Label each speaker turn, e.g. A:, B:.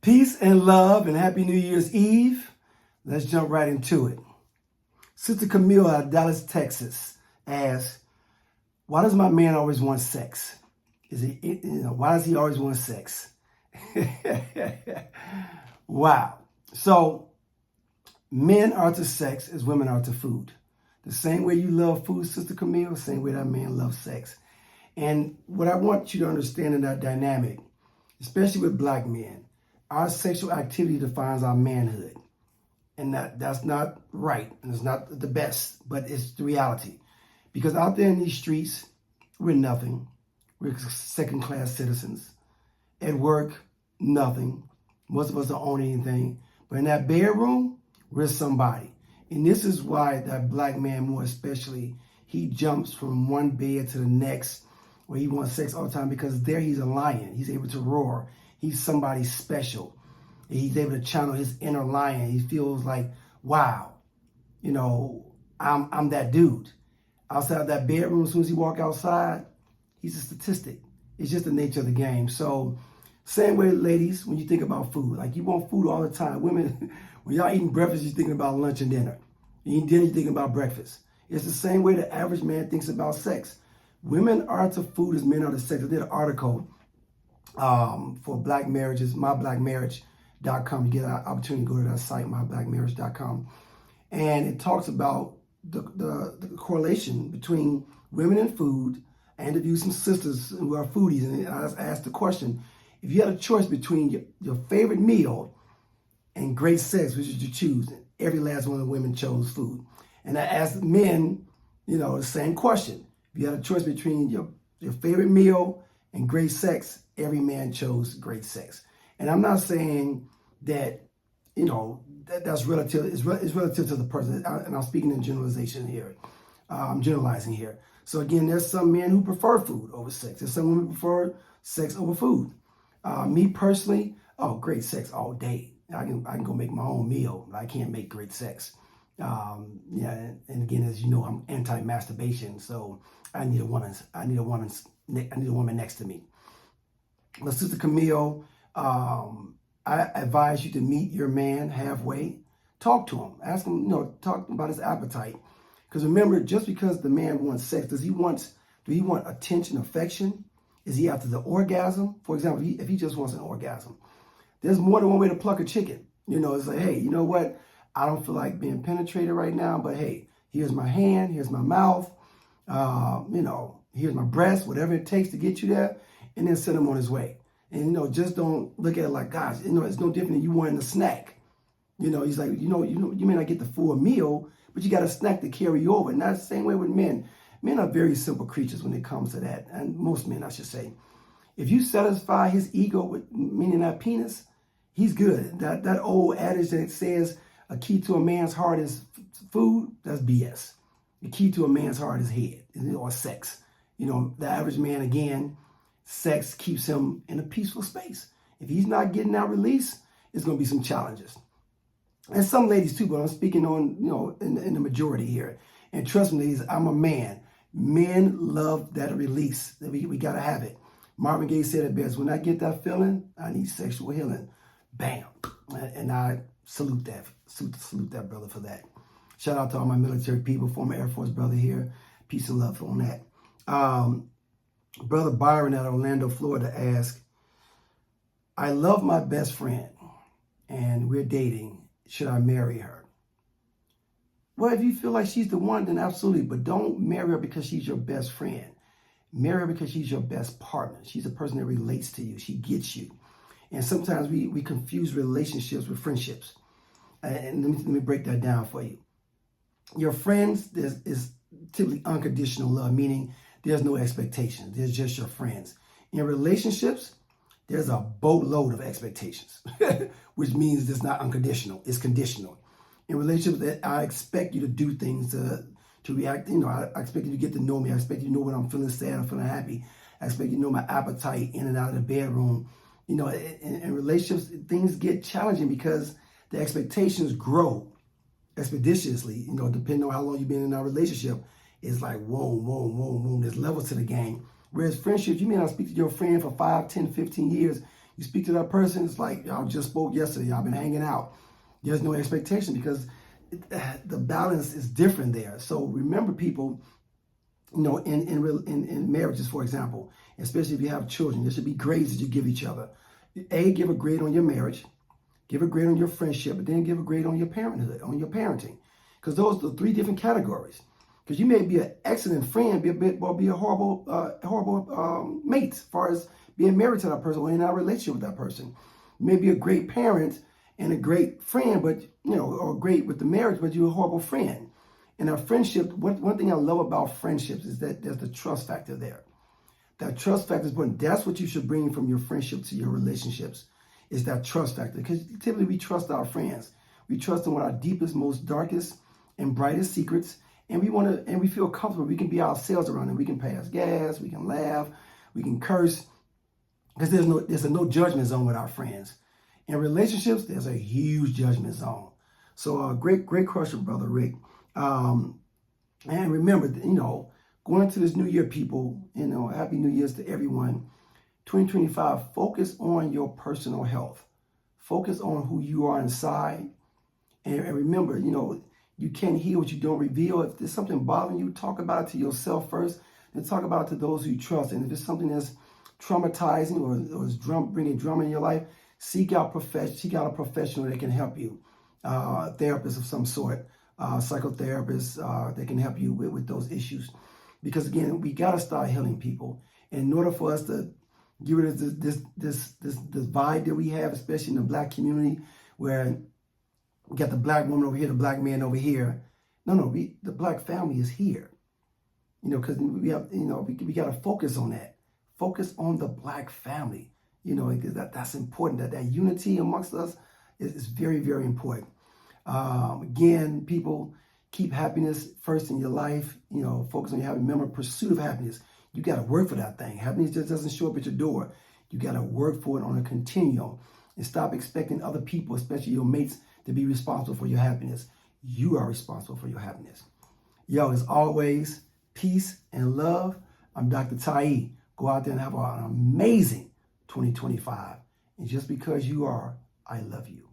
A: Peace and love and happy New Year's Eve. Let's jump right into it. Sister Camille out of Dallas, Texas asks, why does my man always want sex? Why does he always want sex? Wow. So men are to sex as women are to food. The same way you love food, Sister Camille, the same way that man loves sex. And what I want you to understand in that dynamic, especially with black men, our sexual activity defines our manhood. And that's not right, and it's not the best, but it's the reality. Because out there in these streets, we're nothing. We're second-class citizens. At work, nothing. Most of us don't own anything. But in that bedroom, we're somebody. And this is why that black man, more especially, he jumps from one bed to the next where he wants sex all the time, because there he's a lion. He's able to roar. He's somebody special. He's able to channel his inner lion. He feels like, wow, I'm that dude. Outside that bedroom, as soon as he walk outside, he's a statistic. It's just the nature of the game. So same way, ladies, when you think about food, like you want food all the time. Women, when y'all eating breakfast, you're thinking about lunch and dinner. You eat dinner, you're thinking about breakfast. It's the same way the average man thinks about sex. Women are to food as men are to sex. I did an article for Black Marriages, myblackmarriage.com. You get an opportunity to go to that site, myblackmarriage.com. And it talks about the correlation between women and food. I interviewed some sisters who are foodies, and I asked the question, if you had a choice between your favorite meal and great sex, which would you choose? And every last one of the women chose food. And I asked men, the same question. If you had a choice between your favorite meal and great sex, every man chose great sex. And I'm not saying that, that's relative. It's relative to the person. And I'm speaking in generalization here. I'm generalizing here. So again, there's some men who prefer food over sex. There's some women who prefer sex over food. Me personally, great sex all day. I can go make my own meal, but I can't make great sex. And again, as you know, I'm anti-masturbation, so I need a woman next to me. But Sister Camille, I advise you to meet your man halfway. Talk to him. Ask him, talk about his appetite. Because remember, just because the man wants sex, do he want attention, affection? Is he after the orgasm? For example, if he just wants an orgasm, there's more than one way to pluck a chicken. It's like, hey, you know what? I don't feel like being penetrated right now, but hey, here's my hand, here's my mouth, here's my breast, whatever it takes to get you there, and then send him on his way. And, just don't look at it like, gosh, it's no different than you wanting a snack. He's like, you may not get the full meal, but you got a snack to carry you over. And that's the same way with men. Men are very simple creatures when it comes to that. And most men, I should say. If you satisfy his ego with, meaning that penis, he's good. That old adage that says a key to a man's heart is food, that's BS. The key to a man's heart is head or sex. The average man, again, sex keeps him in a peaceful space. If he's not getting that release, it's going to be some challenges. And some ladies too, but I'm speaking on, in the majority here. And trust me, ladies, I'm a man. Men love that release. We got to have it. Marvin Gaye said it best, when I get that feeling, I need sexual healing. Bam. And I salute that brother for that. Shout out to all my military people, former Air Force brother here. Peace and love on that. Brother Byron at Orlando, Florida asked, I love my best friend and we're dating. Should I marry her? Well, if you feel like she's the one, then absolutely. But don't marry her because she's your best friend. Marry her because she's your best partner. She's a person that relates to you. She gets you. And sometimes we confuse relationships with friendships. And let me break that down for you. Your friends is typically unconditional love, meaning there's no expectations. There's just your friends. In relationships, there's a boatload of expectations, which means it's not unconditional. It's conditional. In relationships, I expect you to do things to react. I expect you to get to know me. I expect you to know when I'm feeling sad, I'm feeling happy. I expect you to know my appetite in and out of the bedroom. In relationships, things get challenging because the expectations grow expeditiously, depending on how long you've been in that relationship. It's like, whoa. There's levels to the game. Whereas friendships, you may not speak to your friend for 5, 10, 15 years. You speak to that person, it's like y'all just spoke yesterday, y'all been hanging out. There's no expectation because the balance is different there. So remember, people, in marriages, for example, especially if you have children, there should be grades that you give each other. Give a grade on your marriage, give a grade on your friendship, but then give a grade on your parenthood, on your parenting. Because those are the three different categories. Because you may be an excellent friend, be a horrible mate as far as being married to that person or in a relationship with that person. You may be a great parent and a great friend, but or great with the marriage, but you're a horrible friend. And our friendship, one thing I love about friendships is that there's the trust factor there. That trust factor is important. That's what you should bring from your friendship to your relationships, is that trust factor. Because typically we trust our friends. We trust them with our deepest, most darkest, and brightest secrets. And we feel comfortable. We can be ourselves around them. We can pass gas, we can laugh, we can curse. Because there's no judgment zone with our friends. In relationships, there's a huge judgment zone. So great question, Brother Rick. And remember, going into this new year, people, Happy New Year's to everyone. 2025, focus on your personal health. Focus on who you are inside. And remember, you can't heal what you don't reveal. If there's something bothering you, talk about it to yourself first, and talk about it to those who you trust. And if it's something that's traumatizing or is bringing drama in your life, seek out a professional that can help you. A therapist of some sort, psychotherapist that can help you with those issues. Because again, we got to start healing, people. And in order for us to get rid of this divide that we have, especially in the Black community, where we got the Black woman over here, the Black man over here. The Black family is here. Because we have, we got to focus on that. Focus on the Black family. Because that's important. That unity amongst us is very, very important. Again, people, keep happiness first in your life. Focus on your happiness. Remember, pursuit of happiness. You got to work for that thing. Happiness just doesn't show up at your door. You got to work for it on a continuum. And stop expecting other people, especially your mates, to be responsible for your happiness. You are responsible for your happiness. As always, peace and love. I'm Dr. Tiy-E. Go out there and have an amazing 2025. And just because you are, I love you.